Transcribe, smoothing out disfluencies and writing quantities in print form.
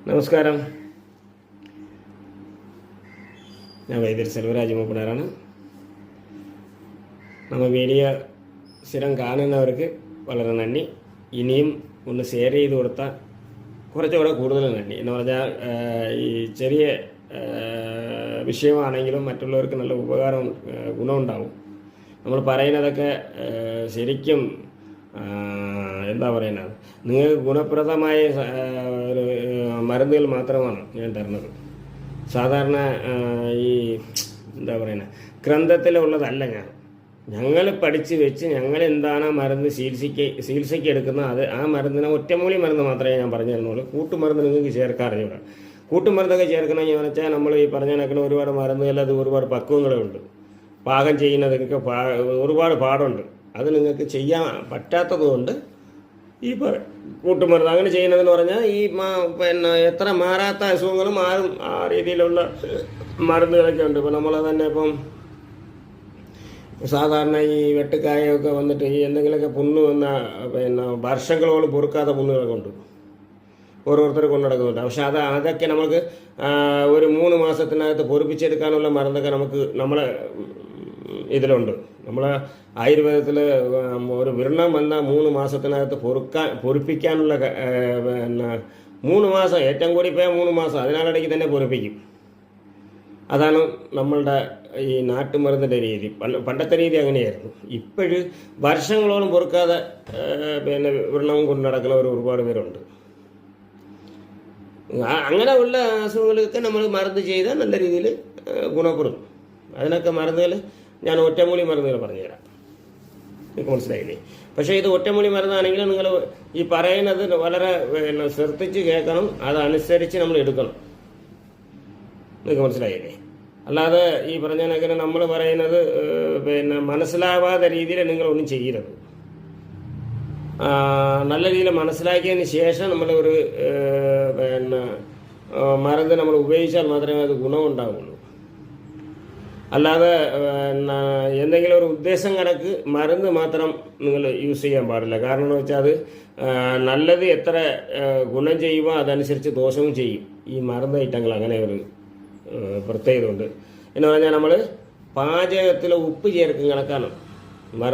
നമസ്കാരം. ഞാൻ വൈദ്യർ സെൽവരാജ് മൂപ്പനാരാണ്. നമ്മൾ വീഡിയോ സ്ഥിരം കാണുന്നവർക്ക് വളരെ നന്ദി. ഇനിയും ഒന്ന് ഷെയർ ചെയ്ത് കൊടുത്താൽ കുറച്ചുകൂടെ കൂടുതൽ നന്ദി. എന്ന് പറഞ്ഞാൽ ഈ ചെറിയ വിഷയമാണെങ്കിലും മറ്റുള്ളവർക്ക് നല്ല ഉപകാരം ഗുണമുണ്ടാവും. നമ്മൾ പറയുന്നതൊക്കെ ശരിക്കും എന്താ പറയുന്നത്, നിങ്ങൾക്ക് ഗുണപ്രദമായ മരുന്നുകൾ മാത്രമാണ് ഞാൻ തരുന്നത്. സാധാരണ ഈ എന്താ പറയുന്നത് ഗ്രന്ഥത്തിലുള്ളതല്ല. ഞങ്ങൾ പഠിച്ച് വെച്ച് ഞങ്ങൾ എന്താണ് മരുന്ന് ചികിത്സയ്ക്ക് എടുക്കുന്നത്, അത് ആ മരുന്നിനെ ഒറ്റമൂലി മരുന്ന് മാത്രമേ ഞാൻ പറഞ്ഞു തരുന്നുള്ളൂ. കൂട്ടുമരുന്ന് നിങ്ങൾക്ക് ചേർക്കാറില്ല. കൂട്ടുമരുന്നൊക്കെ ചേർക്കണമെന്ന് വെച്ചാൽ നമ്മൾ ഈ പറഞ്ഞ കണക്കിന് ഒരുപാട് മരുന്നുകൾ, അത് ഒരുപാട് പക്വങ്ങളുണ്ട്. പാകം ചെയ്യുന്നതൊക്കെ ഒരുപാട് പാടുണ്ട്. അത് നിങ്ങൾക്ക് ചെയ്യാൻ പറ്റാത്തതുകൊണ്ട് ഈ കൂട്ടുമരുന്ന് അങ്ങനെ ചെയ്യുന്നതെന്ന് പറഞ്ഞാൽ ഈ എത്ര മാറാത്ത അസുഖങ്ങളും മാറും. ആ രീതിയിലുള്ള മരുന്നുകളൊക്കെ ഉണ്ട്. ഇപ്പം നമ്മൾ തന്നെ ഇപ്പം സാധാരണ ഈ വെട്ടുകായൊക്കെ വന്നിട്ട് ഈ എന്തെങ്കിലുമൊക്കെ പുണ്ണ് വന്ന വർഷങ്ങളോളം പൊറുക്കാത്ത പുണ്ണുകളൊക്കെ ഉണ്ട്, ഓരോരുത്തർ കൊണ്ടു നടക്കുന്നുണ്ട്. പക്ഷെ അതൊക്കെ നമുക്ക് ഒരു 3 മാസത്തിനകത്ത് പൊറിപ്പിച്ചെടുക്കാനുള്ള മരുന്നൊക്കെ നമ്മളെ ഇതിലുണ്ട്. നമ്മൾ ആയുർവേദത്തിൽ ഒരു വ്രണം വന്നാൽ 3 മാസത്തിനകത്ത് പൊറിപ്പിക്കാനുള്ള 3 മാസം, ഏറ്റവും കൂടി പോയാൽ 3 മാസം, അതിനിടയ്ക്ക് തന്നെ പൊറിപ്പിക്കും. അതാണ് നമ്മളുടെ ഈ നാട്ടുമരുന്നിൻ്റെ രീതി. പണ്ടത്തെ രീതി അങ്ങനെയായിരുന്നു. ഇപ്പോഴും വർഷങ്ങളോളം പൊറുക്കാതെ വ്രണവും കൊണ്ട് നടക്കുന്നവർ ഒരുപാട് പേരുണ്ട്. അങ്ങനെ ഉള്ള അസുഖങ്ങൾക്ക് നമ്മൾ മരുന്ന് ചെയ്താൽ നല്ല രീതിയിൽ ഗുണപ്പെടും. അതിനൊക്കെ മരുന്നുകൾ ഞാൻ ഒറ്റമൂലി മരുന്നുകൾ പറഞ്ഞുതരാം. നിങ്ങൾക്ക് മനസ്സിലായില്ലേ? പക്ഷേ ഇത് ഒറ്റമൂലി മരുന്നാണെങ്കിൽ നിങ്ങൾ ഈ പറയുന്നത് വളരെ ശ്രദ്ധിച്ച് കേൾക്കണം, അതനുസരിച്ച് നമ്മൾ എടുക്കണം. നിങ്ങൾക്ക് മനസ്സിലായില്ലേ? അല്ലാതെ ഈ പറഞ്ഞ കണക്കിന് നമ്മൾ പറയുന്നത് മനസ്സിലാവാത്ത രീതിയിൽ നിങ്ങളൊന്നും ചെയ്യരുത്. നല്ല രീതിയിൽ മനസ്സിലാക്കിയതിന് ശേഷം നമ്മൾ ഒരു മരുന്ന് നമ്മൾ ഉപയോഗിച്ചാൽ മാത്രമേ അത് ഗുണമുണ്ടാവുള്ളൂ. അല്ലാതെ എന്തെങ്കിലും ഒരു ഉദ്ദേശം കണക്ക് മരുന്ന് മാത്രം നിങ്ങൾ യൂസ് ചെയ്യാൻ പാടില്ല. കാരണം എന്ന് വെച്ചാൽ അത് നല്ലത് എത്ര ഗുണം ചെയ്യുമോ അതനുസരിച്ച് ദോഷവും ചെയ്യും. ഈ മരുന്ന് ഐറ്റങ്ങൾ അങ്ങനെ ഒരു പ്രത്യേകത ഉണ്ട്. എന്ന് പറഞ്ഞാൽ നമ്മൾ പാചകത്തിൽ ഉപ്പ് ചേർക്കും കണക്കാണ്.